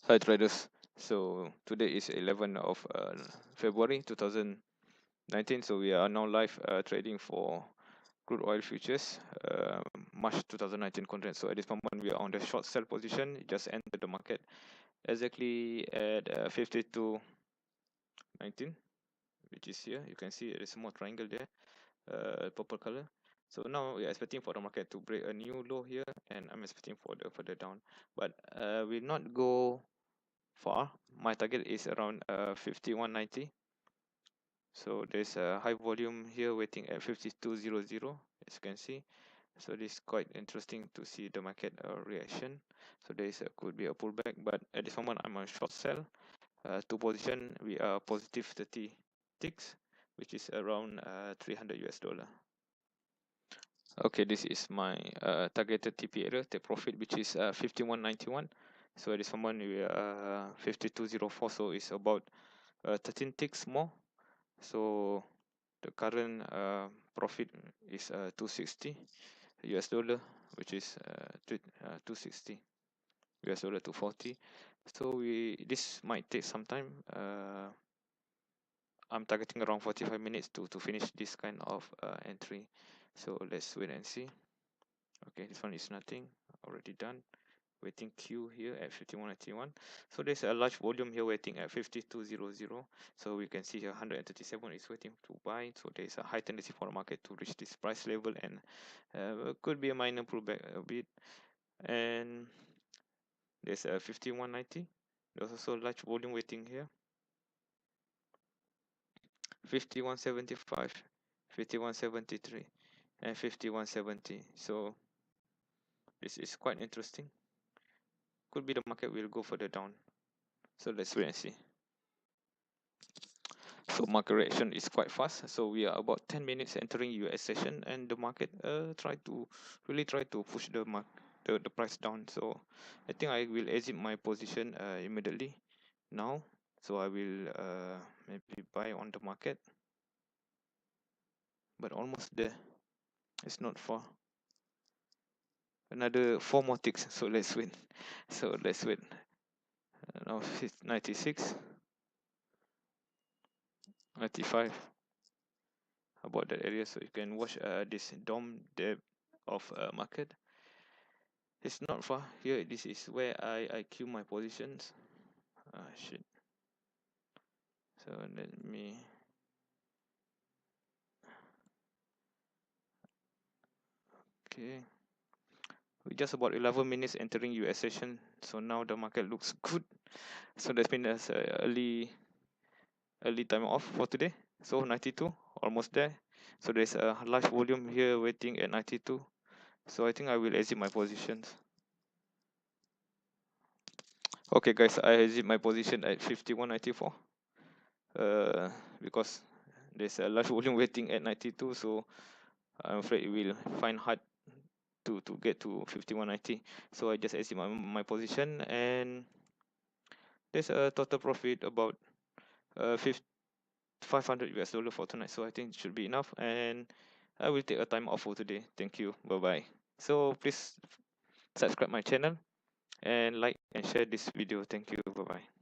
Hi traders. So today is 11th of February 2019. So we are now live trading for crude oil futures, March 2019 contract. So at this moment we are on the short sell position. It just entered the market exactly at 52.19, which is here. You can see there is a small triangle there, purple color. So now we are expecting for the market to break a new low here, and I'm expecting for the further down, but will not go far. My target is around 51.90. So there's a high volume here waiting at 52.00, as you can see. So this is quite interesting to see the market reaction. So there is could be a pullback, but at this moment I'm on short sell. To position, we are positive 30 ticks, which is around 300 US dollar. Okay, this is my targeted TP area, take profit, which is 51.91. So at this moment we are 52.04, so it's about 13 ticks more. So the current profit is 260 US dollar, which is 260 US dollar to 40. So this might take some time. I'm targeting around 45 minutes to finish this kind of entry. So let's wait and see. Okay, this one is nothing, already done. Waiting queue here at 51.81. So there's a large volume here waiting at 52.00. So we can see here 137 is waiting to buy. So there's a high tendency for the market to reach this price level, and could be a minor pullback a bit. And there's a 51.90. There's also large volume waiting here. 51.75, 51.73, and 51.70. So this is quite interesting. Could be the market will go further down. So let's wait and see. So market reaction is quite fast. So we are about 10 minutes entering US session, and the market try to push the price down. So I think I will exit my position immediately now. So I will maybe buy on the market, but almost there. It's not far. Another 4 more ticks. So let's wait. So let's wait. Now 96, 95. About that area, so you can watch this DOM depth of market. It's not far here. This is where I queue my positions. Shit. So let me. Okay. We just about 11 minutes entering US session. So now the market looks good. So that's been as early time off for today. So 92, almost there. So there's a large volume here waiting at 92. So I think I will exit my positions. Okay guys, I exit my position at 51.94. Because there's a large volume waiting at 92, so I'm afraid it will find hard to get to 51.90. So I just exit my position, and there's a total profit about 500 US dollar for tonight. So I think it should be enough, and I will take a time off for today. Thank you. Bye bye. So please subscribe my channel and like and share this video. Thank you. Bye bye.